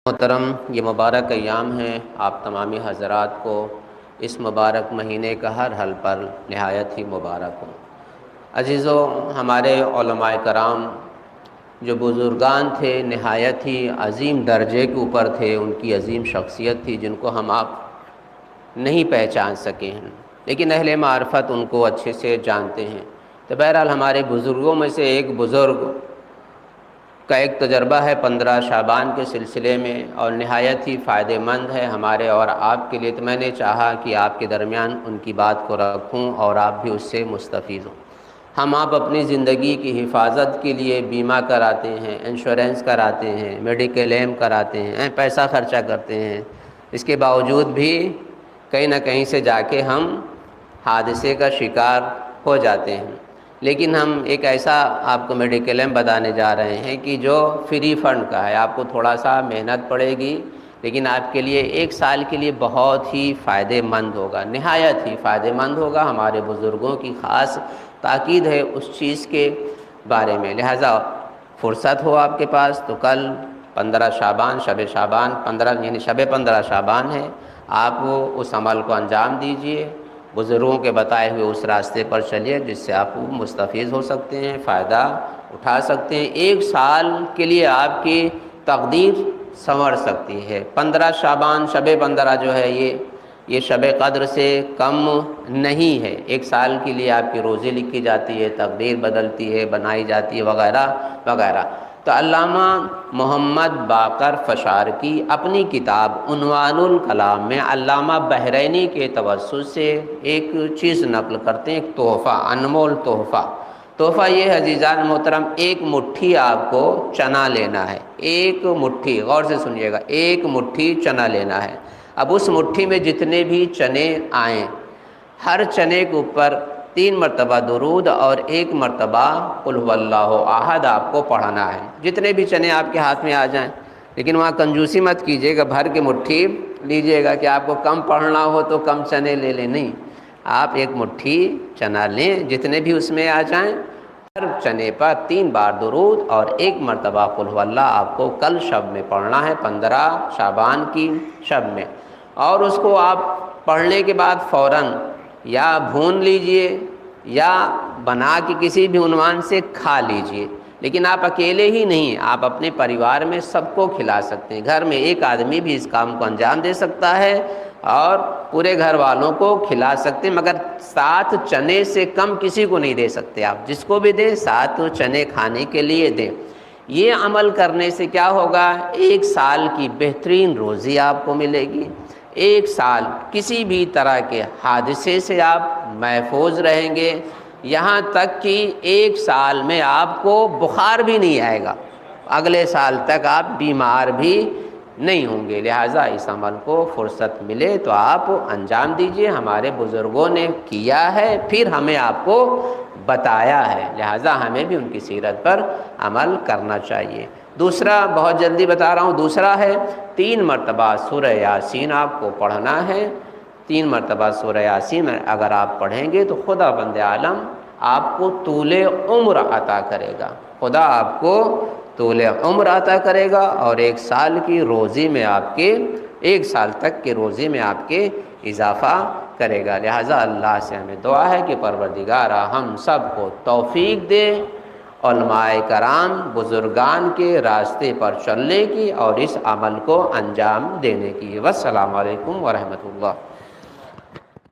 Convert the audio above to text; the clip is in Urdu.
محترم، یہ مبارک ایام ہیں، آپ تمامی حضرات کو اس مبارک مہینے کا ہر حل پر نہایت ہی مبارک ہوں۔ عزیزو، ہمارے علماء کرام جو بزرگان تھے نہایت ہی عظیم درجے کے اوپر تھے، ان کی عظیم شخصیت تھی جن کو ہم آپ نہیں پہچان سکے ہیں، لیکن اہل معرفت ان کو اچھے سے جانتے ہیں۔ تو بہرحال ہمارے بزرگوں میں سے ایک بزرگ کا ایک تجربہ ہے 15 شعبان کے سلسلے میں، اور نہایت ہی فائدہ مند ہے ہمارے اور آپ کے لیے۔ تو میں نے چاہا کہ آپ کے درمیان ان کی بات کو رکھوں اور آپ بھی اس سے مستفید ہوں۔ ہم آپ اپنی زندگی کی حفاظت کے لیے بیمہ کراتے ہیں، انشورنس کراتے ہیں، میڈیکل ایم کراتے ہیں، پیسہ خرچہ کرتے ہیں، اس کے باوجود بھی کہیں نہ کہیں سے جا کے ہم حادثے کا شکار ہو جاتے ہیں۔ لیکن ہم ایک ایسا آپ کو میڈیکل ایم بتانے جا رہے ہیں کہ جو فری فنڈ کا ہے، آپ کو تھوڑا سا محنت پڑے گی لیکن آپ کے لیے 1 سال کے لیے بہت ہی فائدہ مند ہوگا، نہایت ہی فائدہ مند ہوگا۔ ہمارے بزرگوں کی خاص تاکید ہے اس چیز کے بارے میں، لہٰذا فرصت ہو آپ کے پاس تو کل 15 شعبان، شب شعبان 15 یعنی شب 15 شعبان ہے، آپ اس عمل کو انجام دیجئے، بزرگوں کے بتائے ہوئے اس راستے پر چلیے جس سے آپ مستفید ہو سکتے ہیں، فائدہ اٹھا سکتے ہیں۔ 1 سال کے لیے آپ کی تقدیر سنور سکتی ہے۔ 15 شعبان شب 15 جو ہے یہ شب قدر سے کم نہیں ہے۔ 1 سال کے لیے آپ کی روزی لکھی جاتی ہے، تقدیر بدلتی ہے، بنائی جاتی ہے، وغیرہ وغیرہ۔ تو علامہ محمد باقر فشار کی اپنی کتاب عنوان الکلام میں علامہ بحرینی کے توسط سے ایک چیز نقل کرتے ہیں، ایک تحفہ، انمول تحفہ۔ تحفہ یہ ہے عزیزان محترم، 1 مٹھی آپ کو چنا لینا ہے، 1 مٹھی، غور سے سنیے گا، 1 مٹھی چنا لینا ہے۔ اب اس مٹھی میں جتنے بھی چنے آئیں، ہر چنے کے اوپر 3 مرتبہ درود اور 1 مرتبہ قل هو اللہ احد آپ کو پڑھنا ہے، جتنے بھی چنے آپ کے ہاتھ میں آ جائیں۔ لیکن وہاں کنجوسی مت کیجیے گا، بھر کے مٹھی لیجیے گا کہ آپ کو کم پڑھنا ہو تو کم چنے لے لیں، نہیں، آپ 1 مٹھی چنا لیں، جتنے بھی اس میں آ جائیں، ہر چنے پر 3 بار درود اور 1 مرتبہ قل هو اللہ آپ کو کل شب میں پڑھنا ہے، 15 شعبان کی شب میں۔ اور اس کو آپ پڑھنے کے بعد فوراً یا بھون لیجئے یا بنا کے کسی بھی عنوان سے کھا لیجئے، لیکن آپ اکیلے ہی نہیں، آپ اپنے پریوار میں سب کو کھلا سکتے ہیں۔ گھر میں 1 آدمی بھی اس کام کو انجام دے سکتا ہے اور پورے گھر والوں کو کھلا سکتے ہیں، مگر 7 چنے سے کم کسی کو نہیں دے سکتے۔ آپ جس کو بھی دیں 7 چنے کھانے کے لیے دیں۔ یہ عمل کرنے سے کیا ہوگا؟ 1 سال کی بہترین روزی آپ کو ملے گی، 1 سال کسی بھی طرح کے حادثے سے آپ محفوظ رہیں گے، یہاں تک کہ 1 سال میں آپ کو بخار بھی نہیں آئے گا، اگلے سال تک آپ بیمار بھی نہیں ہوں گے۔ لہٰذا اس عمل کو فرصت ملے تو آپ انجام دیجئے، ہمارے بزرگوں نے کیا ہے، پھر ہمیں آپ کو بتایا ہے، لہٰذا ہمیں بھی ان کی سیرت پر عمل کرنا چاہیے۔ دوسرا، بہت جلدی بتا رہا ہوں، دوسرا ہے 3 مرتبہ سورہ یاسین آپ کو پڑھنا ہے۔ 3 مرتبہ سورہ یاسین اگر آپ پڑھیں گے تو خدا بند عالم آپ کو طول عمر عطا کرے گا، خدا آپ کو طول عمر عطا کرے گا، اور 1 سال کی روزی میں آپ کے 1 سال تک کی روزی میں آپ کے اضافہ کرے گا۔ لہٰذا اللہ سے ہمیں دعا ہے کہ پروردگارا ہم سب کو توفیق دے علماء کرام بزرگان کے راستے پر چلنے کی اور اس عمل کو انجام دینے کی۔ والسلام علیکم ورحمۃ اللہ۔